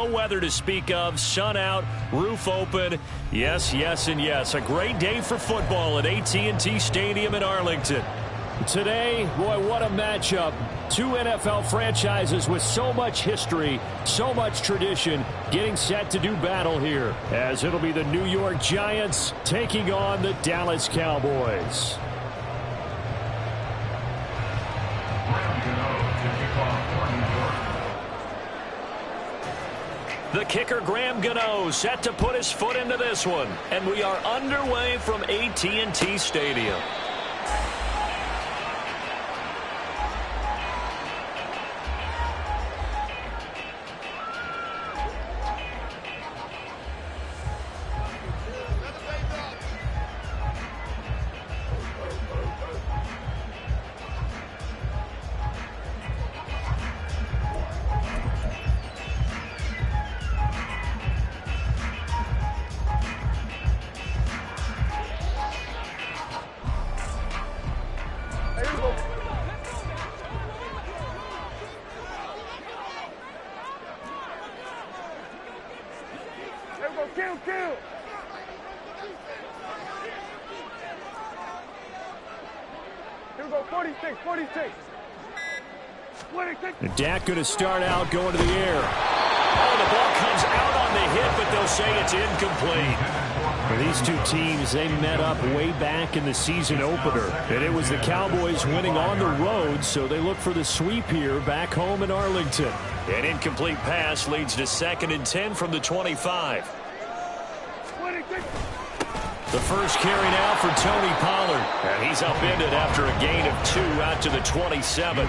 no weather to speak of. Sun out, roof open. Yes, yes, and yes. A great day for football at AT&T Stadium in Arlington. Today, boy, what a matchup. Two NFL franchises with so much history, so much tradition, getting set to do battle here, as it'll be the New York Giants taking on the Dallas Cowboys. The kicker, Graham Gano, set to put his foot into this one. And we are underway from AT&T Stadium. Kill. Here we go, 46. Dak going to start out going to the air. Oh, the ball comes out on the hit, but they'll say it's incomplete. For these two teams, they met up way back in the season opener. And it was the Cowboys winning on the road, so they look for the sweep here back home in Arlington. An incomplete pass leads to 2nd and 10 from the 25. The first carry now for Tony Pollard. And he's upended after a gain of 2 out to the 27.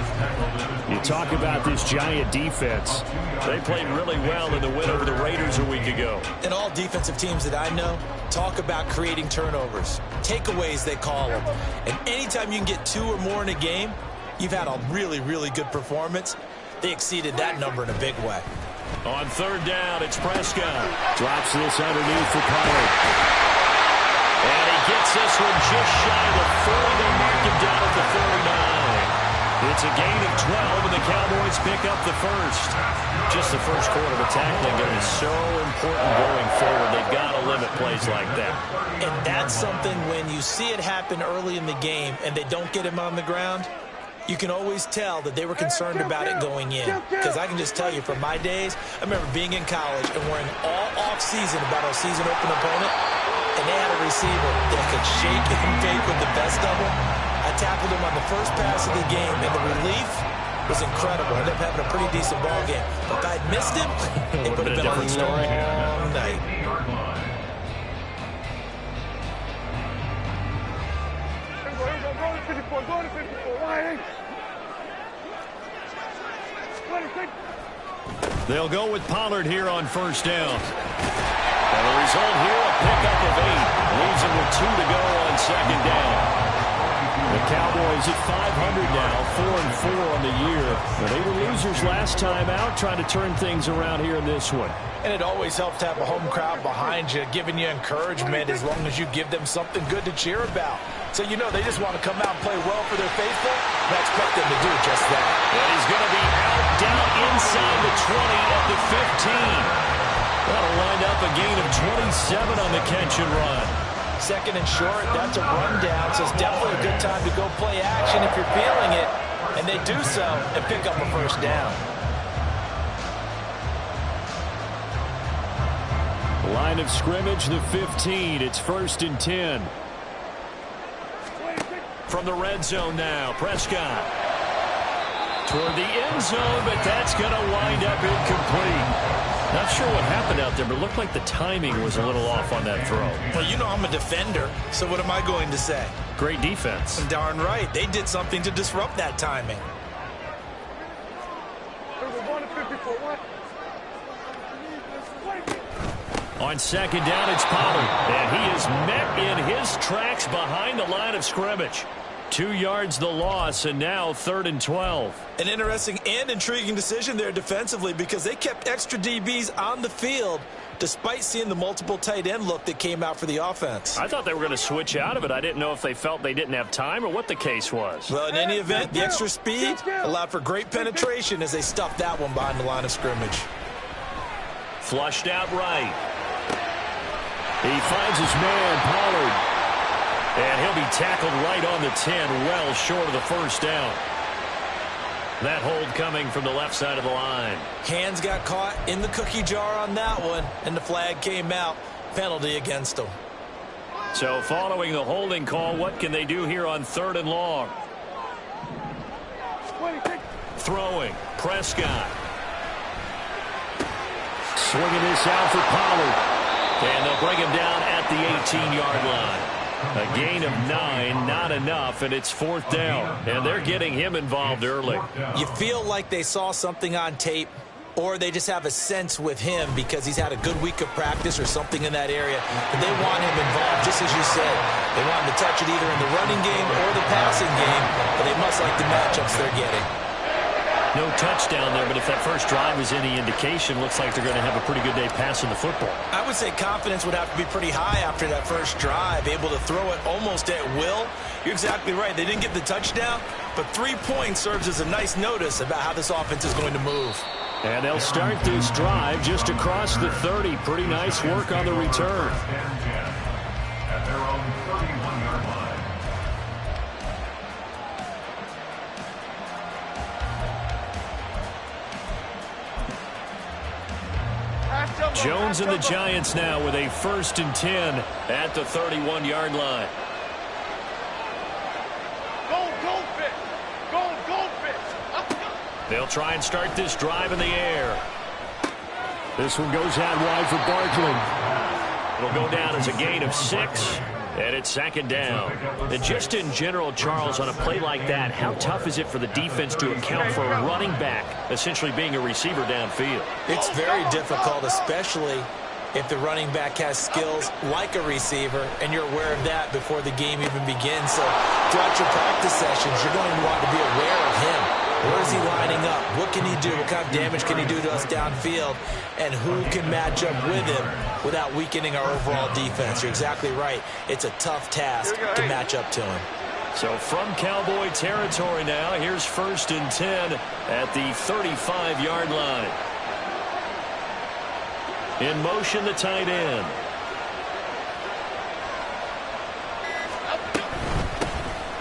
You talk about this Giant defense. They played really well in the win over the Raiders a week ago. And all defensive teams that I know talk about creating turnovers. Takeaways, they call them. And anytime you can get 2 or more in a game, you've had a really, really good performance. They exceeded that number in a big way. On 3rd down, it's Prescott. Drops this underneath for Pollard. And he gets this one just shy of the 40. They'll mark him down at the 49. It's a gain of 12, and the Cowboys pick up the first. Just the first quarter of a tackling game is so important going forward. They've got to limit plays like that. And that's something when you see it happen early in the game and they don't get him on the ground, you can always tell that they were concerned about it going in. Because I can just tell you from my days, I remember being in college and worrying all off-season about our season-open opponent. And they had a receiver that could shake and bake with the best of them. I tackled him on the first pass of the game, and the relief was incredible. I ended up having a pretty decent ball game. But if I had missed him, it would have been a long night. They'll go with Pollard here on 1st down. And the result here, a pickup of 8. Leaves him with 2 to go on 2nd down. The Cowboys at 500 now, 4-4 on the year. But they were losers last time out, trying to turn things around here in this one. And it always helps to have a home crowd behind you, giving you encouragement as long as you give them something good to cheer about. So you know they just want to come out and play well for their faithful, and I expect them to do just that. And he's going to be out down inside the 20 at the 15. That'll wind up a gain of 27 on the catch and run. 2nd and short, that's a rundown, so it's definitely a good time to go play action if you're feeling it. And they do so and pick up a 1st down. Line of scrimmage, the 15. It's 1st and 10. From the red zone now, Prescott. Toward the end zone, but that's going to wind up incomplete. Not sure what happened out there, but it looked like the timing was a little off on that throw. Well, you know I'm a defender, so what am I going to say? Great defense. Darn right. They did something to disrupt that timing. On 2nd down, it's Pollard. And he is met in his tracks behind the line of scrimmage. 2 yards the loss, and now 3rd and 12. An interesting and intriguing decision there defensively because they kept extra DBs on the field despite seeing the multiple tight end look that came out for the offense. I thought they were going to switch out of it. I didn't know if they felt they didn't have time or what the case was. Well, in any event, the extra speed allowed for great penetration as they stuffed that one behind the line of scrimmage. Flushed out right. He finds his man, Pollard. And he'll be tackled right on the 10, well short of the first down. That hold coming from the left side of the line. Hands got caught in the cookie jar on that one, and the flag came out. Penalty against him. So following the holding call, what can they do here on 3rd and long? Throwing. Prescott. Swinging this out for Pollard. And they'll bring him down at the 18-yard line. A gain of 9, not enough, and it's 4th down. And they're getting him involved early. You feel like they saw something on tape, or they just have a sense with him because he's had a good week of practice or something in that area. But they want him involved, just as you said. They want him to touch it either in the running game or the passing game, but they must like the matchups they're getting. No touchdown there, but if that first drive is any indication, looks like they're going to have a pretty good day passing the football. I would say confidence would have to be pretty high after that first drive, able to throw it almost at will. You're exactly right. They didn't get the touchdown, but 3 points serves as a nice notice about how this offense is going to move. And they'll start this drive just across the 30. Pretty nice work on the return. At their own 31-yard line. Jones and the Giants now with a 1st and 10 at the 31-yard line. They'll try and start this drive in the air. This one goes out wide for Barkley. It'll go down as a gain of 6, and it's 2nd down. And just in general, Charles, on a play like that, how tough is it for the defense to account for a running back essentially being a receiver downfield? It's very difficult, especially if the running back has skills like a receiver, and you're aware of that before the game even begins. So throughout your practice sessions, you're going to want to be aware of him. Where is he lining up? What can he do? What kind of damage can he do to us downfield? And who can match up with him without weakening our overall defense? You're exactly right. It's a tough task to match up to him. So from Cowboy territory now, here's 1st and 10 at the 35-yard line. In motion, the tight end.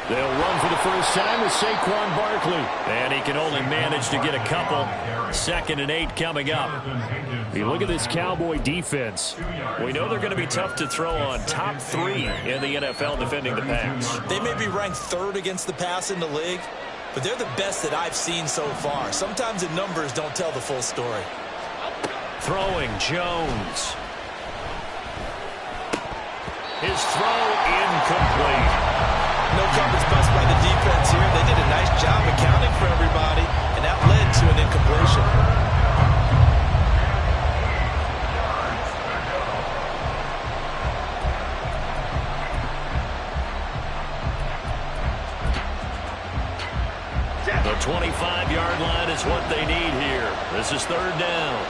They'll run for the first time with Saquon Barkley. And he can only manage to get a couple. 2nd and 8 coming up. You look at this Cowboy defense. We know they're going to be tough to throw on. Top 3 in the NFL defending the pass. They may be ranked 3rd against the pass in the league, but they're the best that I've seen so far. Sometimes the numbers don't tell the full story. Throwing, Jones. His throw incomplete. No coverage bust by the defense here. They did a nice job accounting for everybody, and that led to an incompletion. The 25-yard line is what they need here. This is 3rd down.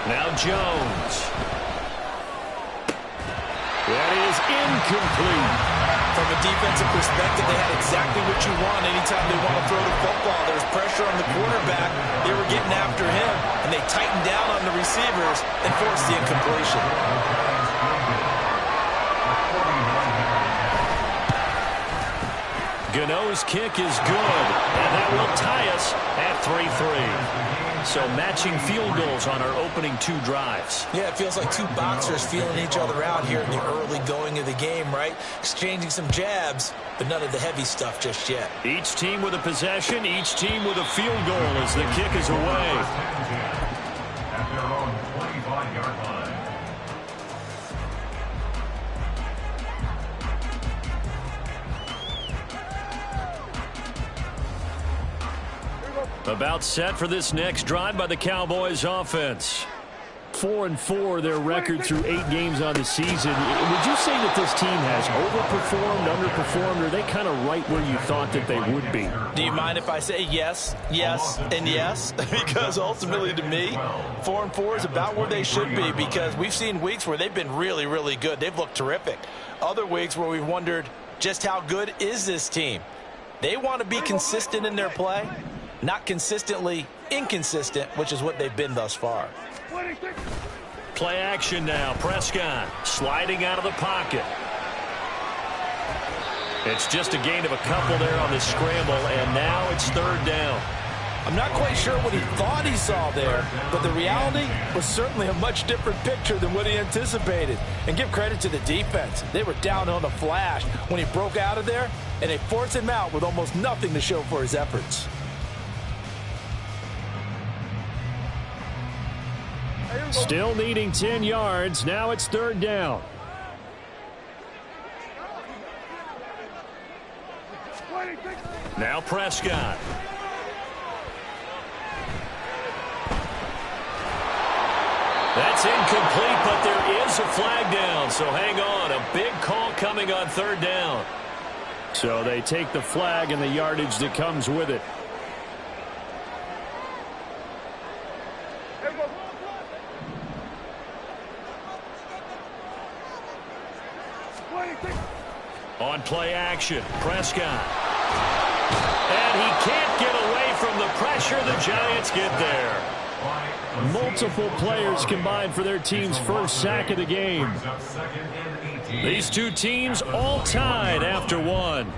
Now Jones. That is incomplete. From a defensive perspective, they had exactly what you want anytime they want to throw the football. There was pressure on the quarterback. They were getting after him, and they tightened down on the receivers and forced the incompletion. Gano's kick is good, and that will tie us at 3-3. So matching field goals on our opening 2 drives. Yeah, it feels like 2 boxers feeling each other out here in the early going of the game, right? Exchanging some jabs, but none of the heavy stuff just yet. Each team with a possession, each team with a field goal as the kick is away. At their own 25-yard line. About set for this next drive by the Cowboys offense. 4-4 their record through 8 games on the season. Would you say that this team has overperformed, underperformed, or are they kind of right where you thought that they would be? Do you mind if I say yes, yes, and yes? Because ultimately to me, 4-4 is about where they should be, because we've seen weeks where they've been really, really good. They've looked terrific. Other weeks where we've wondered just how good is this team? They want to be consistent in their play, not consistently inconsistent, which is what they've been thus far. Play action now. Prescott sliding out of the pocket. It's just a gain of a couple there on the scramble, and now it's third down. I'm not quite sure what he thought he saw there, but the reality was certainly a much different picture than what he anticipated. And give credit to the defense. They were down on the flash when he broke out of there, and they forced him out with almost nothing to show for his efforts. Still needing 10 yards. Now it's third down. Now Prescott. That's incomplete, but there is a flag down, so hang on. A big call coming on third down. So they take the flag and the yardage that comes with it. On play action, Prescott. And he can't get away from the pressure. The Giants get there. Multiple players combined for their team's first sack of the game. These two teams all tied after one.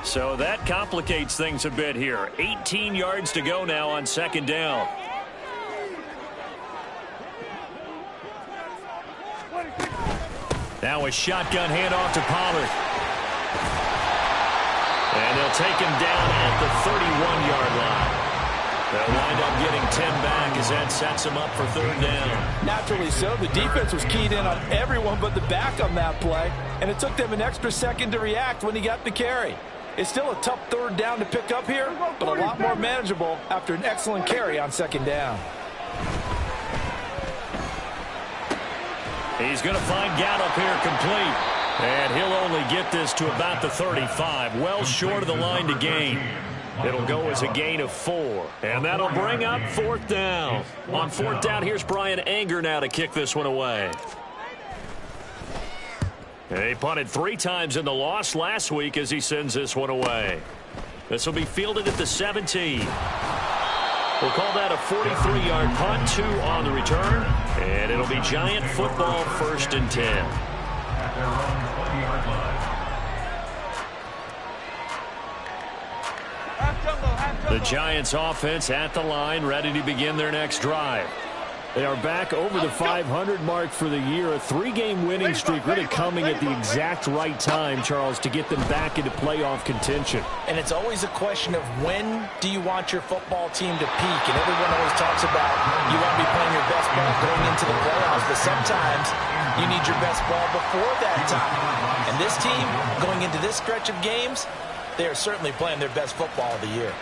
So that complicates things a bit here. 18 yards to go now on second down. Now a shotgun handoff to Pollard. And they'll take him down at the 31-yard line. They'll wind up getting 10 back as that sets him up for third down. Naturally so. The defense was keyed in on everyone but the back on that play, and it took them an extra second to react when he got the carry. It's still a tough third down to pick up here, but a lot more manageable after an excellent carry on second down. He's going to find Gallup here complete. And he'll only get this to about the 35, well short of the line to gain. It'll go as a gain of 4. And that'll bring up fourth down. On fourth down, here's Brian Anger now to kick this one away. He punted 3 times in the loss last week as he sends this one away. This will be fielded at the 17. We'll call that a 43-yard punt, 2 on the return. And it'll be Giant football, 1st and 10. At their own 20-yard line. The Giants offense at the line, ready to begin their next drive. They are back over the 500 mark for the year. A 3-game winning streak really coming at the exact right time, Charles, to get them back into playoff contention. And it's always a question of when do you want your football team to peak? And everyone always talks about you want to be playing your best ball going into the playoffs, but sometimes you need your best ball before that time. And this team, going into this stretch of games, they are certainly playing their best football of the year.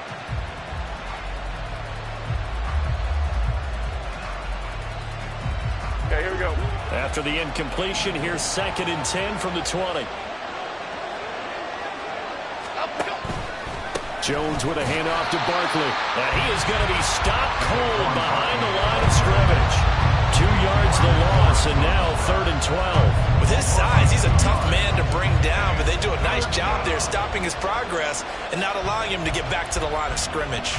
Okay, here we go. After the incompletion, here's 2nd and 10 from the 20. Jones with a handoff to Barkley. And he is going to be stopped cold behind the line of scrimmage. 2 yards the loss, and now 3rd and 12. With his size, he's a tough man to bring down, but they do a nice job there stopping his progress and not allowing him to get back to the line of scrimmage.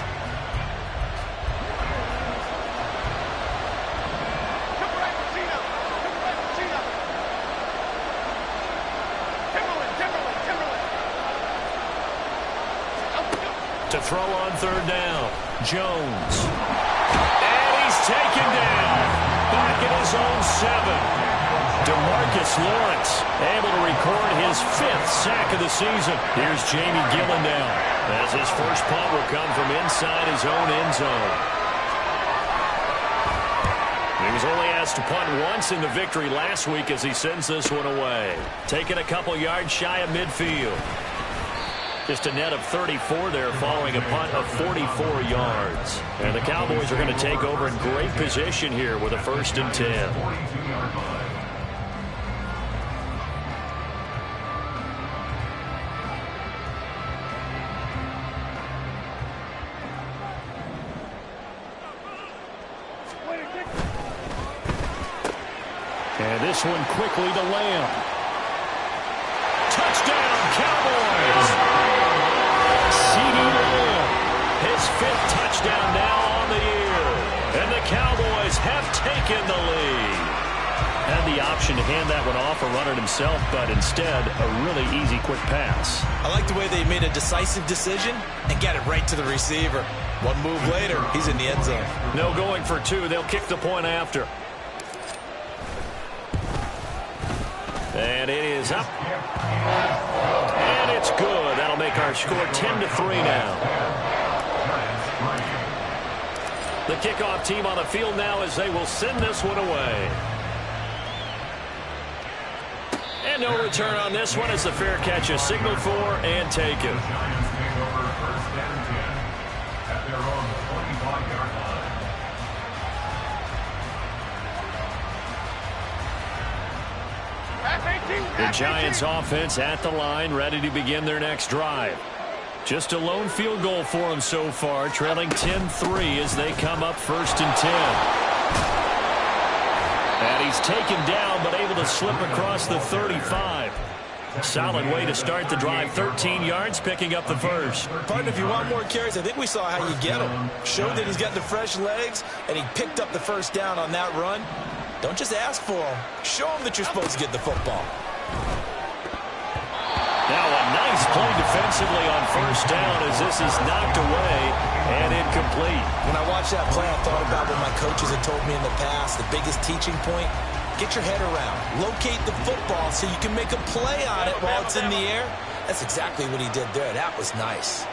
To throw on 3rd down, Jones. And he's taken down. Back at his own 7. DeMarcus Lawrence able to record his 5th sack of the season. Here's Jamie Gillen now, as his first punt will come from inside his own end zone. He was only asked to punt once in the victory last week as he sends this one away. Taking a couple yards shy of midfield. Just a net of 34 there following a punt of 44 yards. And the Cowboys are going to take over in great position here with a 1st and 10. And this one quickly to Lamb. Touchdown, Cowboys! CeeDee Lamb, his 5th touchdown now on the year. And the Cowboys have taken the lead. Had the option to hand that one off or run it himself, but instead, a really easy, quick pass. I like the way they made a decisive decision and got it right to the receiver. One move later, he's in the end zone. No going for 2. They'll kick the point after. And it is up. And it's good. That'll make our score 10-3 now. The kickoff team on the field now as they will send this one away. And no return on this one as the fair catch is signaled for and taken. The Giants offense at the line, ready to begin their next drive. Just a lone field goal for them so far, trailing 10-3 as they come up 1st and 10. And he's taken down, but able to slip across the 35. Solid way to start the drive. 13 yards, picking up the first. Partner, if you want more carries, I think we saw how you get them. Showed that he's got the fresh legs, and he picked up the first down on that run. Don't just ask for him. Show him that you're supposed to get the football. Now a nice play defensively on 1st down as this is knocked away and incomplete. When I watched that play, I thought about what my coaches had told me in the past. The biggest teaching point, get your head around. Locate the football so you can make a play on it while it's in the air. That's exactly what he did there. That was nice.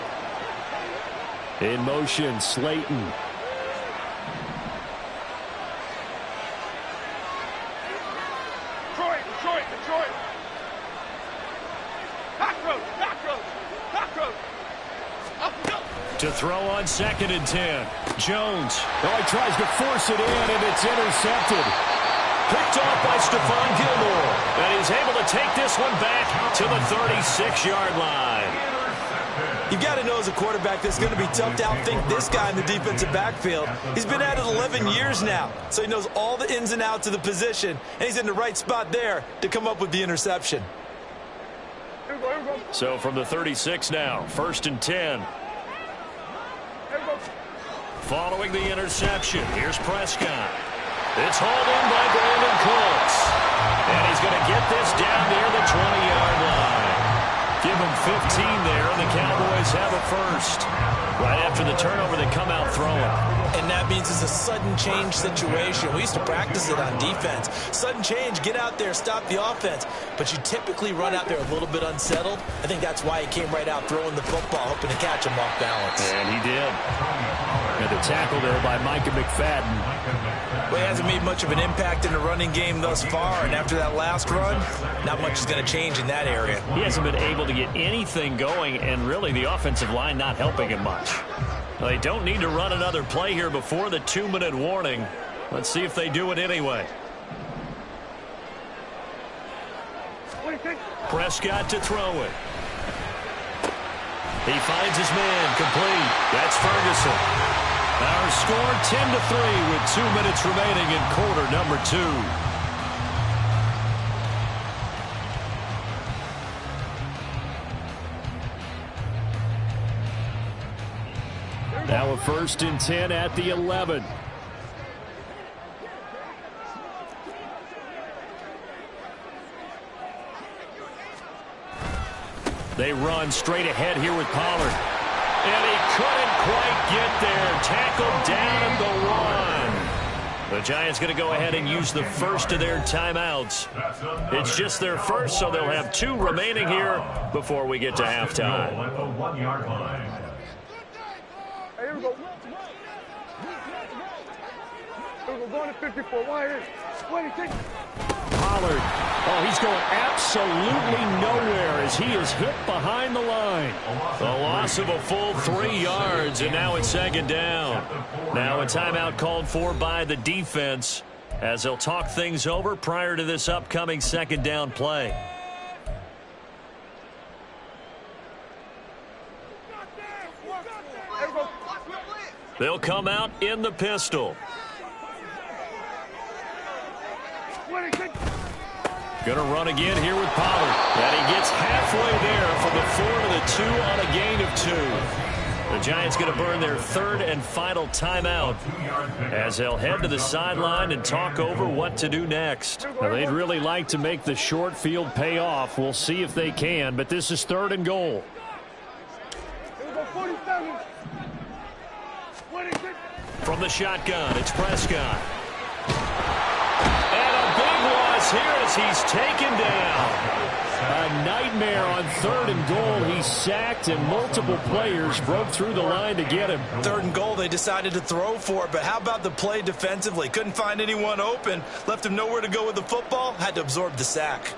In motion, Slayton. Detroit. Cockroach. To throw on 2nd and 10. Jones. Oh, he tries to force it in, and it's intercepted. Picked off by Stephon Gilmore. And he's able to take this one back to the 36-yard line. You've got to know as a quarterback that's going to be tough to outthink this guy in the defensive backfield. He's been at it 11 years now, so he knows all the ins and outs of the position, and he's in the right spot there to come up with the interception. So from the 36 now, 1st and 10. Following the interception, here's Prescott. It's hauled in by Brandon Cooks. And he's going to get this down near the 20-yard line. Give him 15 there, and the Cowboys have a first. Right after the turnover, they come out throwing. And that means it's a sudden change situation. We used to practice it on defense. Sudden change, get out there, stop the offense. But you typically run out there a little bit unsettled. I think that's why he came right out throwing the football, hoping to catch him off balance. And he did. And the tackle there by Micah McFadden. Well, he hasn't made much of an impact in the running game thus far, and after that last run, not much is going to change in that area. He hasn't been able to get anything going, and really the offensive line not helping him much. They don't need to run another play here before the 2-minute warning. Let's see if they do it anyway. Prescott to throw it. He finds his man complete. That's Ferguson. Our score 10-3 with 2 minutes remaining in quarter number 2. Now a 1st and 10 at the 11. They run straight ahead here with Pollard. And he couldn't quite get there. Tackled down at the 1. The Giants going to go ahead and use the first of their timeouts. It's just their first, so they'll have 2 remaining here before we get to halftime. At the 1-yard line. Hey, here we go. Here we go. Going to 54. Why here? 26. Pollard. Oh, he's going absolutely nowhere as he is hit behind the line. The loss of a full 3 yards, and now it's 2nd down. Now a timeout called for by the defense as they'll talk things over prior to this upcoming 2nd down play. They'll come out in the pistol. 26. Going to run again here with Pollard. And he gets halfway there from the 4 to the 2 on a gain of 2. The Giants going to burn their third and final timeout as they'll head to the sideline and talk over what to do next. Now, they'd really like to make the short field pay off. We'll see if they can, but this is 3rd and goal. From the shotgun, it's Prescott. And a big loss here as he's taken down. A nightmare on 3rd and goal. He's sacked, and multiple players broke through the line to get him. 3rd and goal, they decided to throw for it, but how about the play defensively? Couldn't find anyone open, left him nowhere to go with the football, had to absorb the sack.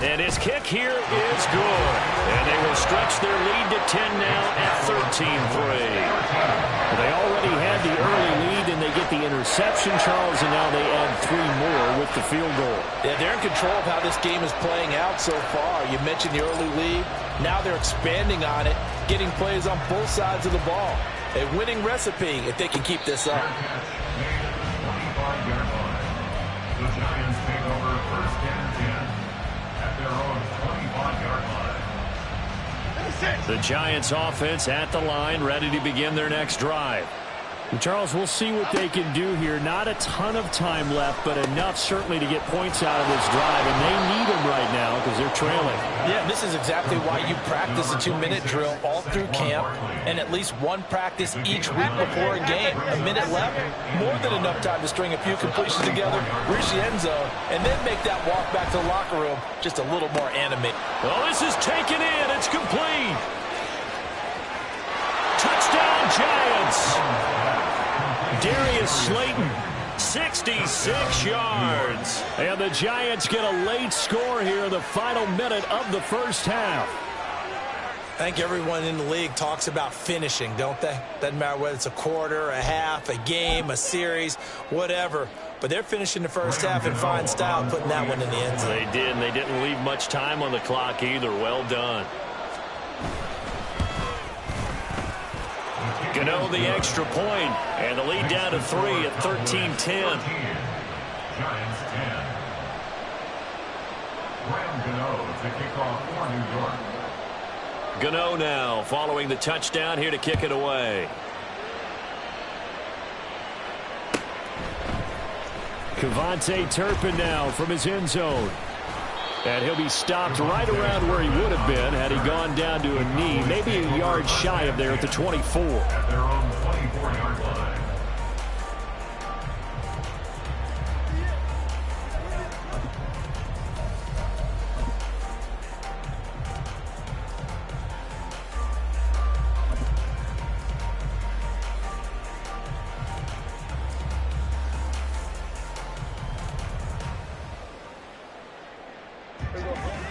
And his kick here is good. And they will stretch their lead to 10 now at 13-3. They already had the early lead, and they get the interception, Charles, and now they add 3 more with the field goal. Yeah, they're in control of how this game is playing out so far. You mentioned the early lead. Now they're expanding on it, getting plays on both sides of the ball. A winning recipe if they can keep this up. 25-yard line. The Giants take over 1st and 10. At their own 25-yard line. The Giants offense at the line, ready to begin their next drive. And Charles, we'll see what they can do here. Not a ton of time left, but enough certainly to get points out of this drive, and they need them right now because they're trailing. Yeah, this is exactly why you practice a 2-minute drill all through camp and at least one practice each week before a game. A minute left, more than enough time to string a few completions together, reach the end zone, and then make that walk back to the locker room just a little more animated. Well, this is taken in. It's complete. Touchdown, Giants. Darius Slayton, 66 yards. And the Giants get a late score here in the final minute of the first half. I think everyone in the league talks about finishing, don't they? Doesn't matter whether it's a quarter, a half, a game, a series, whatever. But they're finishing the first half in fine style, putting that one in the end zone. They did, and they didn't leave much time on the clock either. Well done. Gano the extra point, and the lead down to 3 at 13-10. Giants 10. Graham Gano to kick off for New York. Gano now following the touchdown here to kick it away. Kevontae Turpin now from his end zone. And he'll be stopped right around where he would have been had he gone down to a knee, maybe a yard shy of there at the 24. At their own 24-yard line.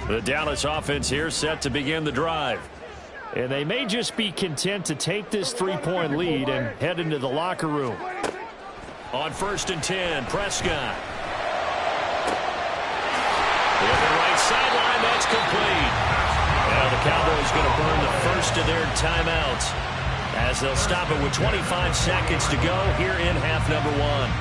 The Dallas offense here set to begin the drive. And they may just be content to take this 3-point lead and head into the locker room. On 1st and 10, Prescott. With the right sideline, that's complete. Now the Cowboys going to burn the first of their timeouts as they'll stop it with 25 seconds to go here in half number 1.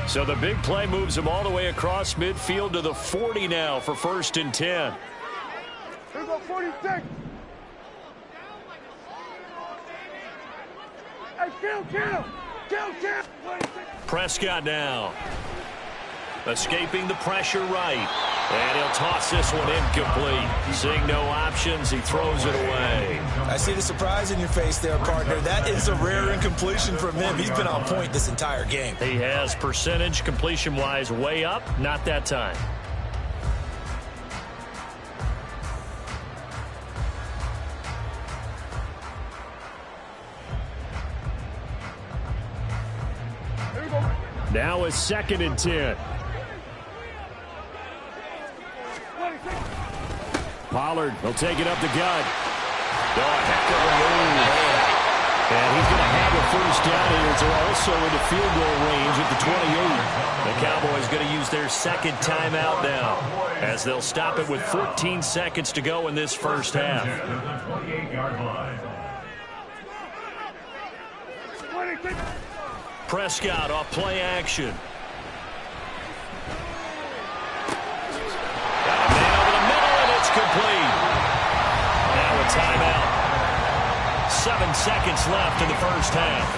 So the big play moves them all the way across midfield to the 40 now for 1st and 10. Here go 46. Hey, kill. Prescott now. Escaping the pressure right. And he'll toss this one incomplete. Seeing no options, he throws it away. I see the surprise in your face there, partner. That is a rare incompletion from him. He's been on point this entire game. He has percentage completion-wise way up. Not that time. Now a 2nd and 10. Pollard will take it up the gut. Oh, a heck of a move. And he's going to have a first down here. It's also into field goal range at the 28. The Cowboys going to use their second timeout now, as they'll stop it with 14 seconds to go in this first half. Prescott off play action. Got a man over the middle, and it's complete. Now a timeout. 7 seconds left in the first half.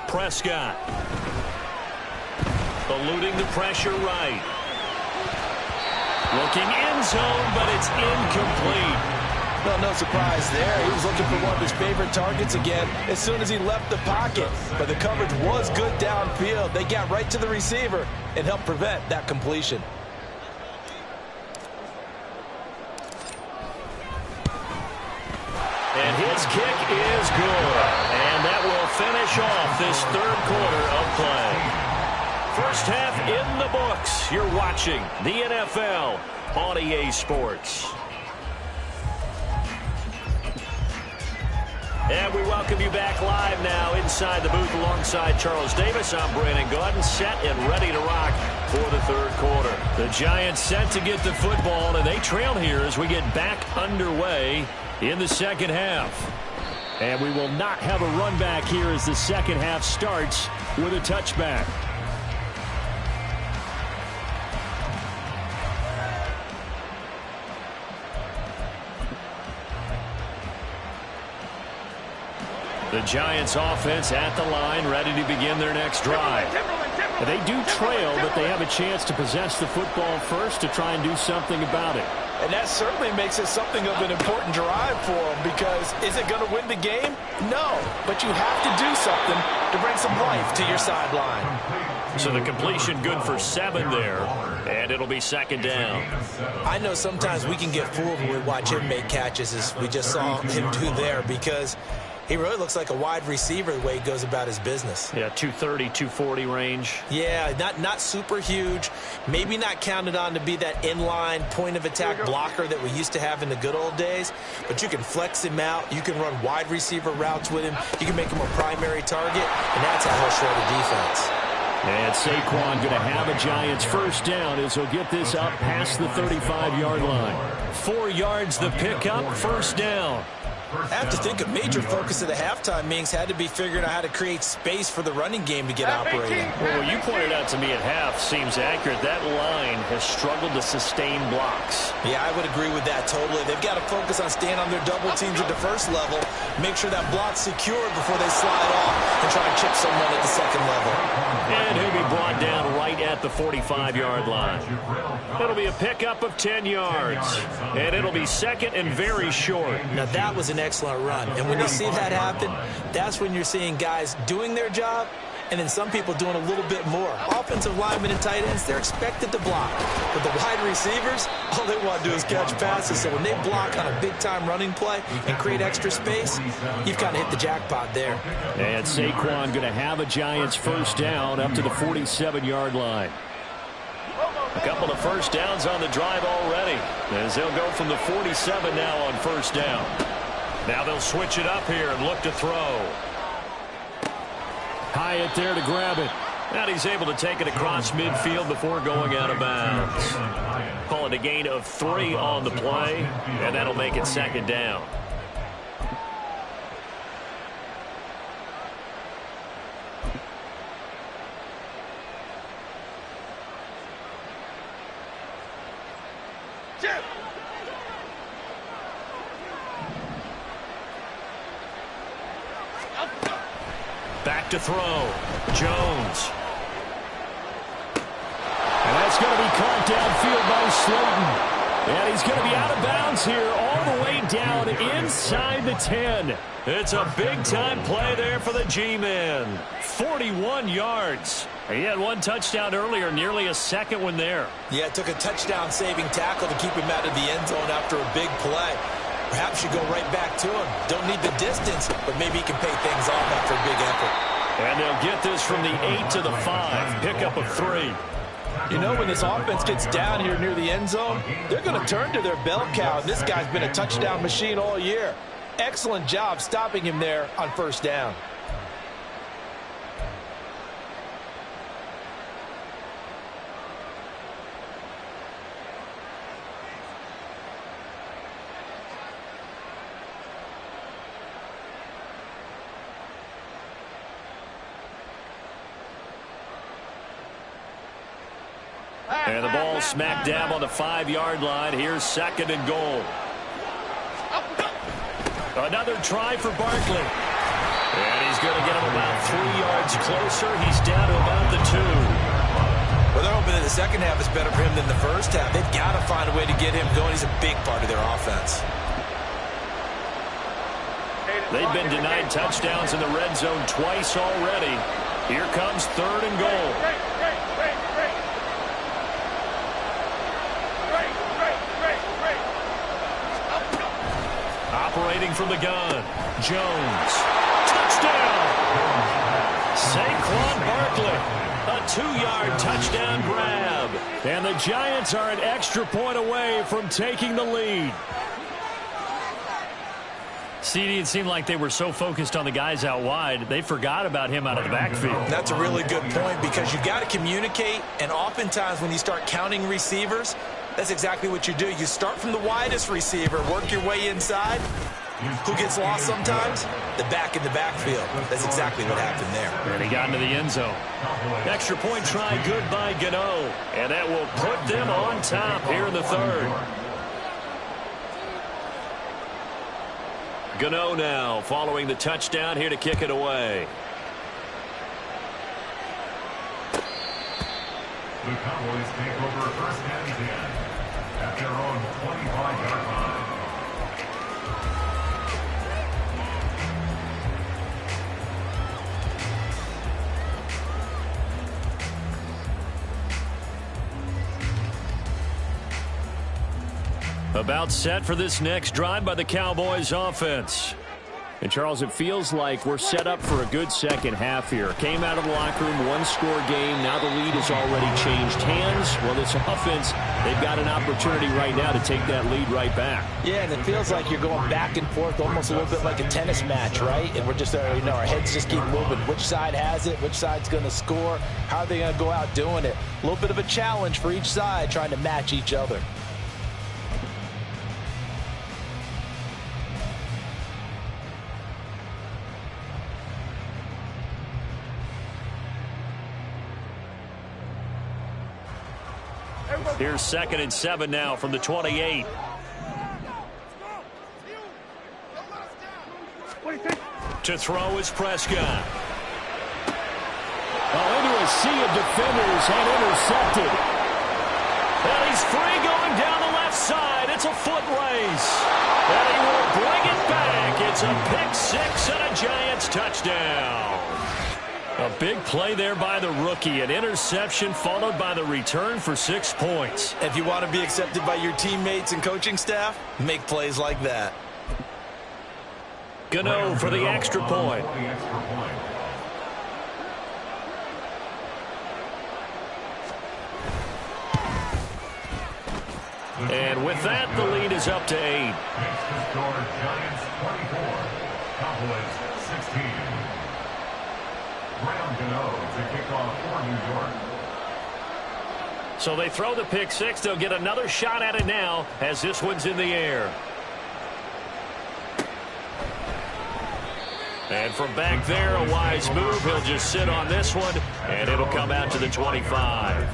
Prescott eluding the pressure right. Looking end zone, but it's incomplete. Well, no surprise there. He was looking for one of his favorite targets again as soon as he left the pocket. But the coverage was good downfield. They got right to the receiver and helped prevent that completion. And his kick is good. And that will finish off this third quarter of play. First half in the books. You're watching the NFL on EA Sports. And we welcome you back live now inside the booth alongside Charles Davis. I'm Brandon Gaudin, set and ready to rock for the third quarter. The Giants set to get the football, and they trail here as we get back underway in the second half. And we will not have a run back here as the second half starts with a touchback. The Giants offense at the line, ready to begin their next drive. They do trail, but they have a chance to possess the football first to try and do something about it. And that certainly makes it something of an important drive for them, because is it going to win the game? No, but you have to do something to bring some life to your sideline. So the completion good for 7 there, and it'll be second down. I know sometimes we can get fooled when we watch him make catches, as we just saw him do there, because he really looks like a wide receiver the way he goes about his business. Yeah, 230, 240 range. Yeah, not super huge. Maybe not counted on to be that inline point-of-attack blocker that we used to have in the good old days. But you can flex him out. You can run wide receiver routes with him. You can make him a primary target, and that's how he'll shred a defense. And Saquon going to have a Giants first down as he'll get this up past the 35-yard line. 4 yards the pickup, first down. I have to think a major focus of the halftime meetings had to be figuring out how to create space for the running game to get operating. Well, what you pointed out to me at half seems accurate. That line has struggled to sustain blocks. Yeah, I would agree with that totally. They've got to focus on staying on their double teams at the first level, make sure that block's secured before they slide off and try to chip someone at the second level. And he'll be brought down right at the 45-yard line. It'll be a pickup of 10 yards, and it'll be second and very short. Now, that was an excellent run, and when you see that happen, that's when you're seeing guys doing their job and then some people doing a little bit more. Offensive linemen and tight ends, they're expected to block. But the wide receivers, all they want to do is catch passes. So when they block on a big-time running play and create extra space, you've kind of hit the jackpot there. And Saquon going to have a Giants first down up to the 47-yard line. A couple of first downs on the drive already, as they'll go from the 47 now on first down. Now they'll switch it up here and look to throw. Hyatt there to grab it. And he's able to take it across midfield before going out of bounds. Call it a gain of 3 on the play, and that'll make it second down. Back to throw. Jones. And that's going to be caught downfield by Slayton. And he's going to be out of bounds here all the way down inside the 10. It's a big-time play there for the G-Man. 41 yards. He had one touchdown earlier, nearly a second one there. Yeah, it took a touchdown-saving tackle to keep him out of the end zone after a big play. Perhaps you go right back to him. Don't need the distance, but maybe he can pay things off after a big effort. And they'll get this from the 8 to the 5. Pickup of 3. You know, when this offense gets down here near the end zone, they're going to turn to their bell cow. And this guy's been a touchdown machine all year. Excellent job stopping him there on first down. And the ball smack dab on the 5-yard line. Here's 2nd and goal. Another try for Barkley. And he's going to get him about 3 yards closer. He's down to about the 2. Well, they're hoping that the second half is better for him than the first half. They've got to find a way to get him going. He's a big part of their offense. They've been denied touchdowns in the red zone twice already. Here comes 3rd and goal. Operating from the gun. Jones. Touchdown! Saquon Barkley. A 2-yard touchdown grab. And the Giants are an extra point away from taking the lead. CD, it seemed like they were so focused on the guys out wide, they forgot about him out of the backfield. That's a really good point because you've got to communicate, and oftentimes when you start counting receivers, that's exactly what you do. You start from the widest receiver, work your way inside. Who gets lost sometimes? The back in the backfield. That's exactly what happened there. And he got into the end zone. Extra point try good by Gano. And that will put them on top here in the 3rd. Gano now following the touchdown here to kick it away. The Cowboys take over 1st and 10 at their own 25-yard line. About set for this next drive by the Cowboys offense. And, Charles, it feels like we're set up for a good second half here. Came out of the locker room, one-score game. Now the lead has already changed hands. Well, this offense, they've got an opportunity right now to take that lead right back. Yeah, and it feels like you're going back and forth, almost a little bit like a tennis match, right? And we're just, our heads just keep moving. Which side has it? Which side's going to score? How are they going to go out doing it? A little bit of a challenge for each side, trying to match each other. Here's 2nd and 7 now from the 28. To throw is Prescott. Into a sea of defenders and intercepted. And he's free going down the left side. It's a foot race. And he will bring it back. It's a pick 6 and a Giants touchdown. A big play there by the rookie. An interception followed by the return for 6 points. If you want to be accepted by your teammates and coaching staff, make plays like that. Gano for the extra point. And with that, the lead is up to 8. Next to score, Giants 24, Cowboys 16. Graham Gano to kick off for New York. So they throw the pick 6. They'll get another shot at it now as this one's in the air. And from back there, a wise move. He'll just sit on this one, and it'll come out to the 25.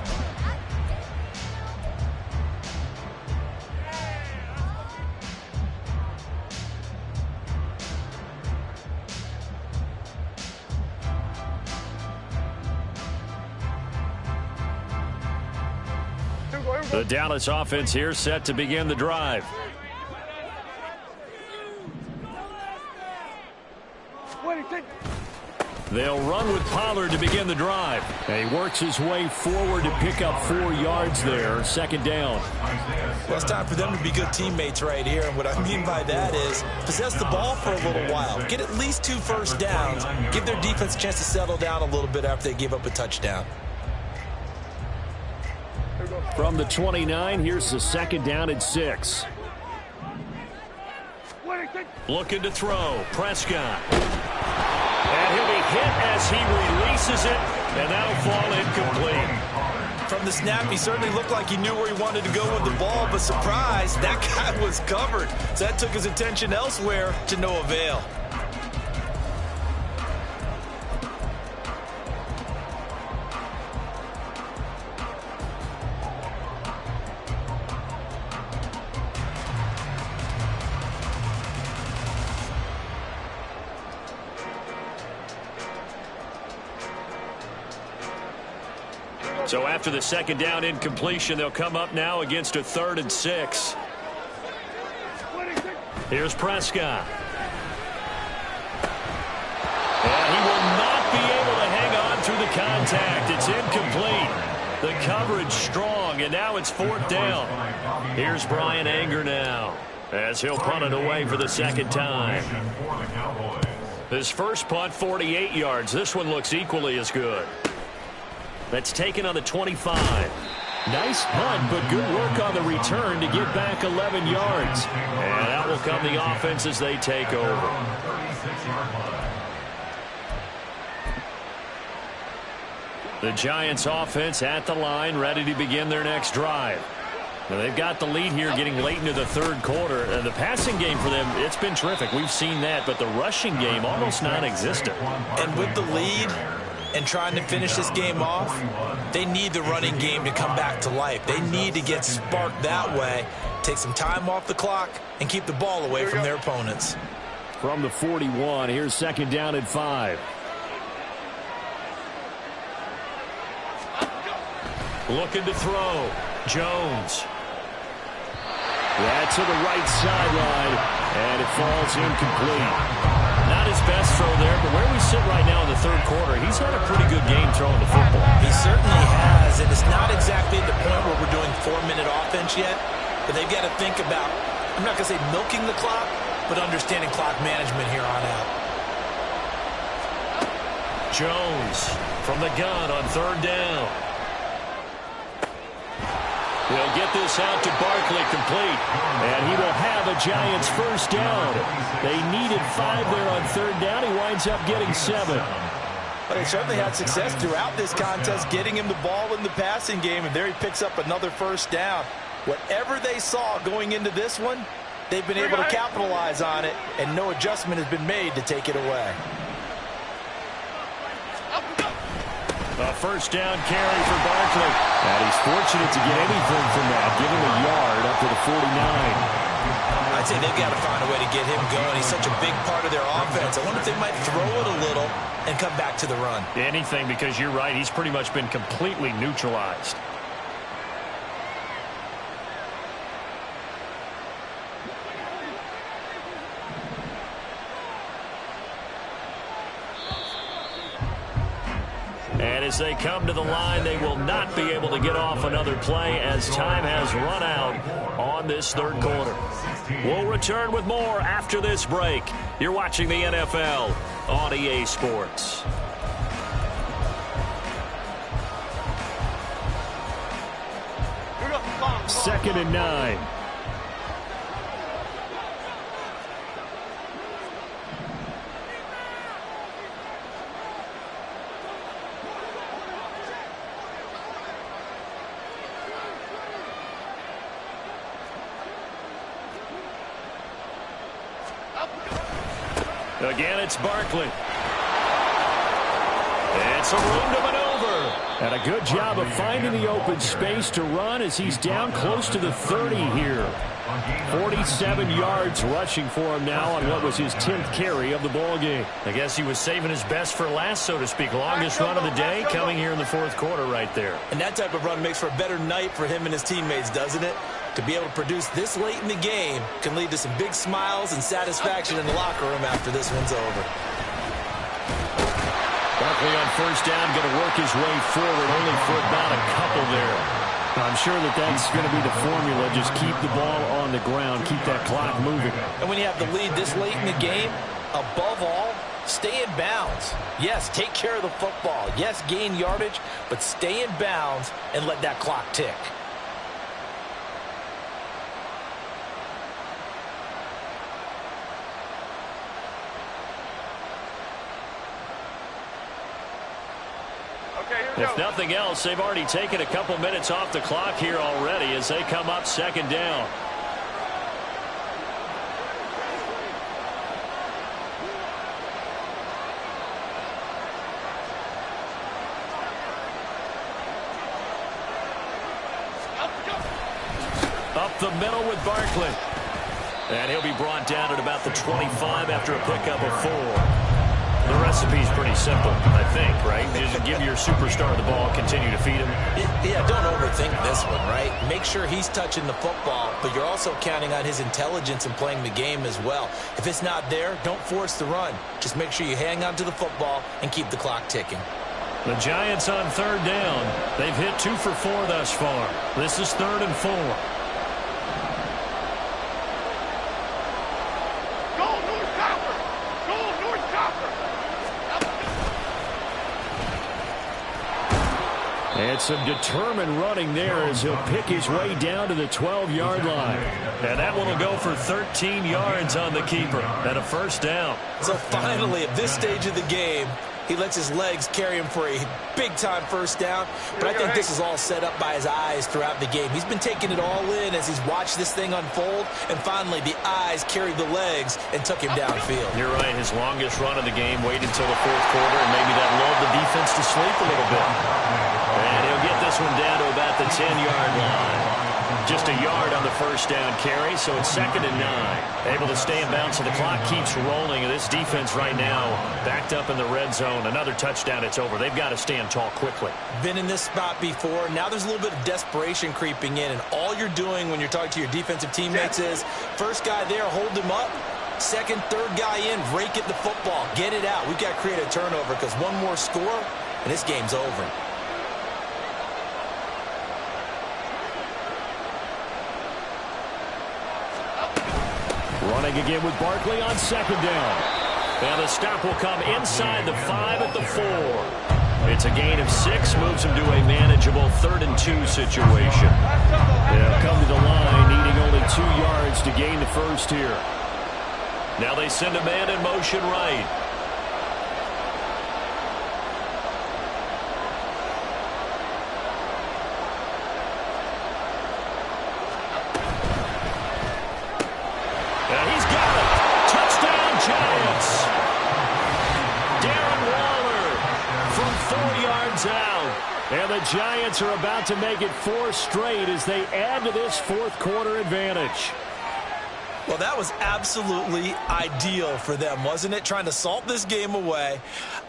The Dallas offense here set to begin the drive. They'll run with Pollard to begin the drive. And he works his way forward to pick up 4 yards there. Second down. Well, it's time for them to be good teammates right here. And what I mean by that is possess the ball for a little while. Get at least 2 first downs. Give their defense a chance to settle down a little bit after they give up a touchdown. From the 29, here's the second down and 6. Looking to throw. Prescott. And he'll be hit as he releases it, and that'll fall incomplete. From the snap, he certainly looked like he knew where he wanted to go with the ball, but surprise, that guy was covered. So that took his attention elsewhere to no avail. So after the second down incompletion, they'll come up now against a 3rd and 6. Here's Prescott. And he will not be able to hang on through the contact. It's incomplete. The coverage strong, and now it's 4th down. Here's Brian Anger now as he'll punt it away for the second time. His first punt, 48 yards. This one looks equally as good. That's taken on the 25. Nice punt, but good work on the return to get back 11 yards. And that will come the offense as they take over. The Giants offense at the line, ready to begin their next drive. Now they've got the lead here getting late into the 3rd quarter. The passing game for them, it's been terrific. We've seen that, but the rushing game almost non-existent. And with the lead and trying to finish this game off, they need the running game to come back to life. They need to get sparked that way, take some time off the clock, and keep the ball away from their opponents. From the 41, here's second down and 5. Looking to throw. Jones. That's to the right sideline, and it falls incomplete. Not his best throw there, but where we sit right now in the 3rd quarter, he's had a pretty good game throwing the football. He certainly has, and it's not exactly at the point where we're doing 4-minute offense yet, but they've got to think about, I'm not going to say milking the clock, but understanding clock management here on out. Jones from the gun on 3rd down. He'll get this out to Barkley, complete. And he will have a Giants first down. They needed 5 there on 3rd down. He winds up getting 7. But they certainly had success throughout this contest, getting him the ball in the passing game, and there he picks up another first down. Whatever they saw going into this one, they've been able to capitalize on it, and no adjustment has been made to take it away. A first down carry for Barkley. And he's fortunate to get anything from that, give him a yard up to the 49. I'd say they've got to find a way to get him going. He's such a big part of their offense. I wonder if they might throw it a little and come back to the run. Anything, because you're right, he's pretty much been completely neutralized. And as they come to the line, they will not be able to get off another play as time has run out on this 3rd quarter. We'll return with more after this break. You're watching the NFL on EA Sports. Second and 9. Again, it's Barkley. It's a room to maneuver. And a good job of finding the open space to run as he's down close to the 30 here. 47 yards rushing for him now on what was his 10th carry of the ball game. I guess he was saving his best for last, so to speak. Longest run of the day coming here in the fourth quarter right there. And that type of run makes for a better night for him and his teammates, doesn't it? To be able to produce this late in the game can lead to some big smiles and satisfaction in the locker room after this one's over. Barkley on first down, going to work his way forward, only for about a couple there. I'm sure that's going to be the formula. Just keep the ball on the ground, keep that clock moving. And when you have the lead this late in the game, above all, stay in bounds. Yes, take care of the football. Yes, gain yardage, but stay in bounds and let that clock tick. If nothing else, they've already taken a couple minutes off the clock here already as they come up second down. Up the middle with Barkley. And he'll be brought down at about the 25 after a pickup of 4. The recipe's pretty simple, I think, right? Just give your superstar the ball, continue to feed him. Yeah, don't overthink this one, right? Make sure he's touching the football, but you're also counting on his intelligence in playing the game as well. If it's not there, don't force the run. Just make sure you hang on to the football and keep the clock ticking. The Giants on third down. They've hit 2 for 4 thus far. This is 3rd and 4. And some determined running there as he'll pick his way down to the 12-yard line. And that one will go for 13 yards on the keeper and a first down. So finally, at this stage of the game, he lets his legs carry him for a big-time first down. But I think this is all set up by his eyes throughout the game. He's been taking it all in as he's watched this thing unfold. And finally, the eyes carried the legs and took him downfield. You're right. His longest run of the game waited until the fourth quarter, and maybe that lulled the defense to sleep a little bit. And he'll get this one down to about the 10-yard line. Just a yard on the first down carry, so it's 2nd and 9. Able to stay in bounds, so the clock keeps rolling. And this defense right now backed up in the red zone. Another touchdown, it's over. They've got to stand tall quickly. Been in this spot before. Now there's a little bit of desperation creeping in. And all you're doing when you're talking to your defensive teammates is, first guy there, hold him up. Second, third guy in, rake at the football. Get it out. We've got to create a turnover because one more score, and this game's over. Running again with Barkley on 2nd down. And the stop will come inside the 5 at the 4. It's a gain of 6, moves him to a manageable 3rd and 2 situation. They'll come to the line, needing only 2 yards to gain the first here. Now they send a man in motion right. And the Giants are about to make it 4 straight as they add to this fourth quarter advantage. Well, that was absolutely ideal for them, wasn't it? Trying to salt this game away.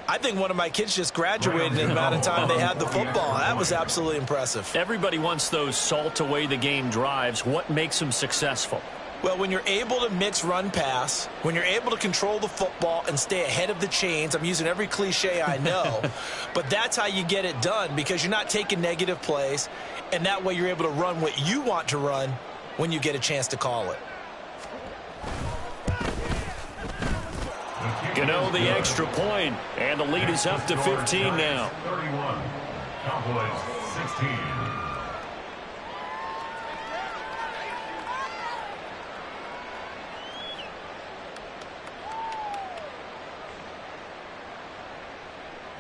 I think one of my kids just graduated in the amount of time they had the football. That was absolutely impressive. Everybody wants those salt away the game drives. What makes them successful? Well, when you're able to mix run pass, when you're able to control the football and stay ahead of the chains, I'm using every cliche I know, but that's how you get it done because you're not taking negative plays, and that way you're able to run what you want to run when you get a chance to call it. Gano the extra point, and the lead is up to 15 now. 31, Cowboys 16.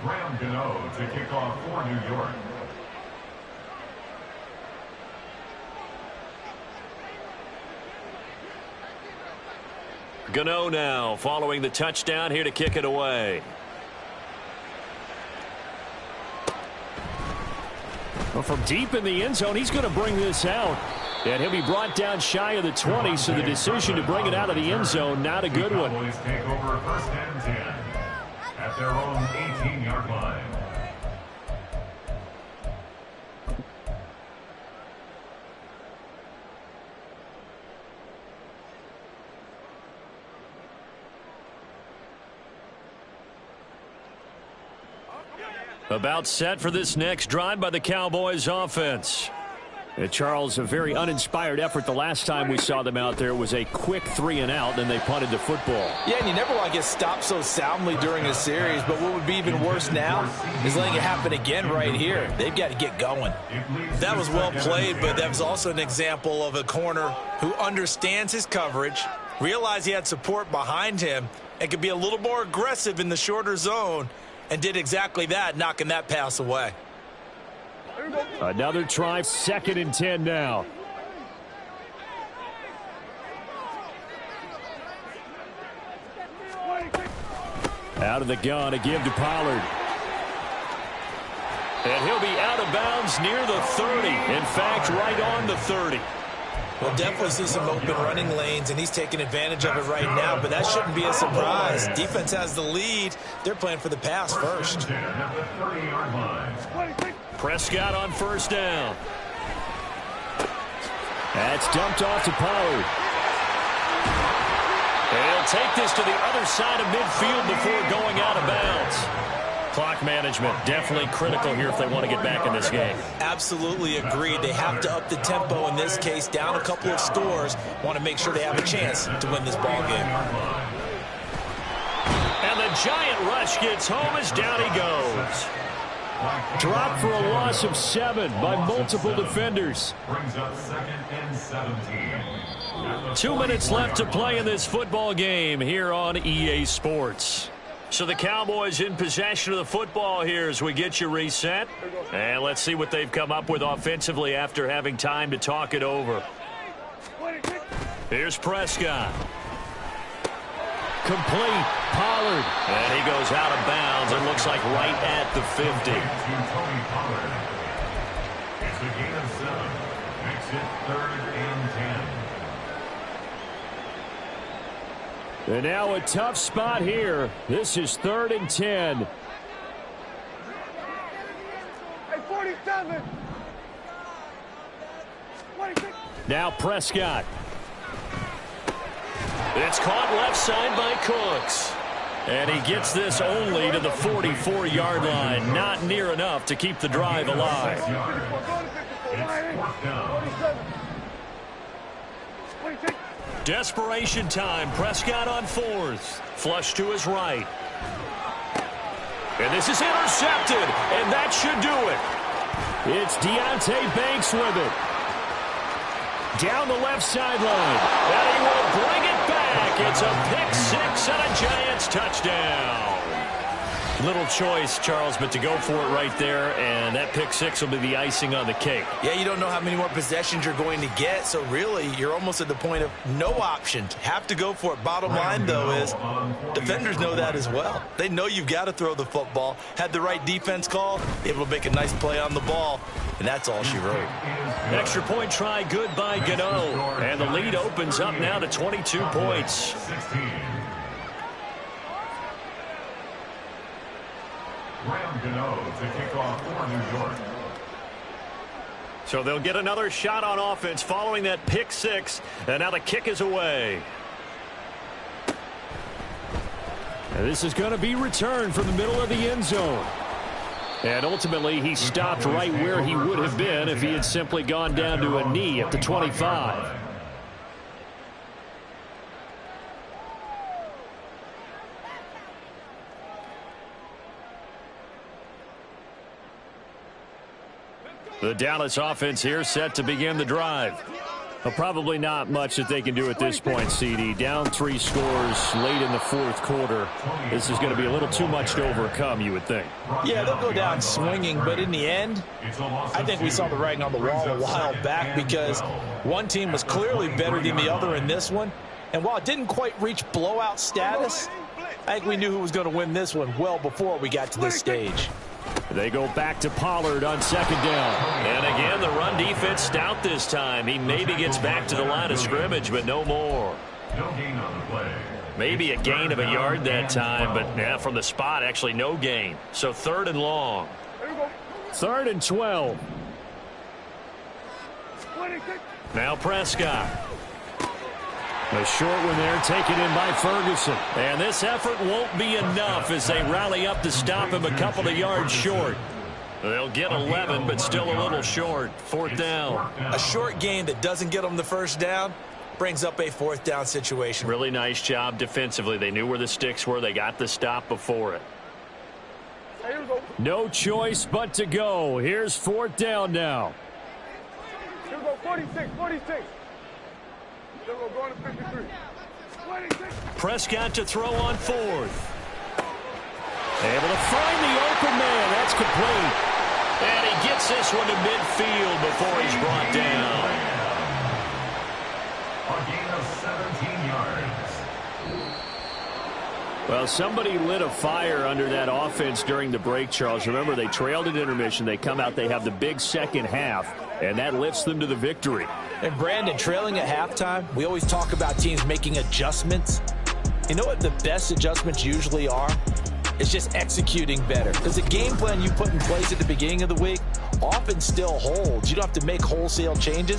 Graham Gano to kick off for New York. Gano now following the touchdown here to kick it away. Well, from deep in the end zone, he's going to bring this out. And he'll be brought down shy of the 20, so the decision to bring it out of the end zone, not a good one. Cowboys take over first and 10 at their own 18-yard line. About set for this next drive by the Cowboys offense. Charles, a very uninspired effort the last time we saw them out there. It was a quick 3-and-out, and they punted the football. Yeah, and you never want to get stopped so soundly during a series, but what would be even worse now is letting it happen again right here. They've got to get going. That was well played, but that was also an example of a corner who understands his coverage, realized he had support behind him, and could be a little more aggressive in the shorter zone, and did exactly that, knocking that pass away. Another try, 2nd and 10 now. Out of the gun, a give to Pollard. And he'll be out of bounds near the 30. In fact, right on the 30. We'll definitely see some open running lanes, and he's taking advantage of it right now, but that shouldn't be a surprise. Defense has the lead. They're playing for the pass first. Prescott on first down. That's dumped off to Pollard. And he'll take this to the other side of midfield before going out of bounds. Clock management definitely critical here if they want to get back in this game. Absolutely agreed. They have to up the tempo in this case, down a couple of scores. Want to make sure they have a chance to win this ball game. And the giant rush gets home as down he goes. Dropped for a loss of 7 by multiple defenders. Brings up 2nd and 17. 2 minutes left to play in this football game here on EA Sports. So the Cowboys in possession of the football here as we get you reset. And let's see what they've come up with offensively after having time to talk it over. Here's Prescott. Complete. Pollard. And he goes out of bounds. It looks like right at the 50. It's a gain of 7. Makes it 3rd and 10. And now a tough spot here. This is 3rd and 10. Hey, 47. 26. Now Prescott. It's caught left side by Cooks. And he gets this only to the 44-yard line. Not near enough to keep the drive alive. Desperation time. Prescott on 4th. Flush to his right. And this is intercepted. And that should do it. It's Deonte Banks with it. Down the left sideline. And he will bring it back. It's a pick 6 and a Giants touchdown. Little choice, Charles, but to go for it right there, and that pick 6 will be the icing on the cake. Yeah, you don't know how many more possessions you're going to get, so really you're almost at the point of no options. Have to go for it. Bottom line, though, is defenders know that as well. They know you've got to throw the football. Had the right defense call, able to make a nice play on the ball, and that's all she wrote. Extra point try good by Gano, and the lead opens up now to 22 points. 16. Graham Gano to kick off for New York. So they'll get another shot on offense following that pick 6, and now the kick is away. And this is going to be returned from the middle of the end zone. And ultimately, he stopped right where he would have been if he had simply gone down to a knee at the 25. The Dallas offense here set to begin the drive. Well, probably not much that they can do at this point, CD. Down 3 scores late in the 4th quarter. This is going to be a little too much to overcome, you would think. Yeah, they'll go down swinging, but in the end, I think we saw the writing on the wall a while back because one team was clearly better than the other in this one. And while it didn't quite reach blowout status, I think we knew who was going to win this one well before we got to this stage. They go back to Pollard on second down. And again, the run defense stout this time. He maybe gets back to the line of scrimmage, but no more. No gain on the play. Maybe a gain of a yard that time, but yeah, from the spot, actually no gain. So 3rd and long. 3rd and 12. 26. Now Prescott. A short one there, taken in by Ferguson. And this effort won't be enough as they rally up to stop him a couple of yards short. They'll get 11, but still a little short. 4th down. A short gain that doesn't get them the first down brings up a 4th down situation. Really nice job defensively. They knew where the sticks were. They got the stop before it. No choice but to go. Here's 4th down now. Here we go, 46, 46. Here we go, going to 53. 26. Prescott to throw on 4th. Able to find the open man. That's complete. And he gets this one to midfield before he's brought down. A gain of 17 yards. Well, somebody lit a fire under that offense during the break, Charles. Remember, they trailed at intermission. They come out, they have the big second half, and that lifts them to the victory. And Brandon, trailing at halftime, we always talk about teams making adjustments. You know what the best adjustments usually are? It's just executing better. Because the game plan you put in place at the beginning of the week often still holds. You don't have to make wholesale changes.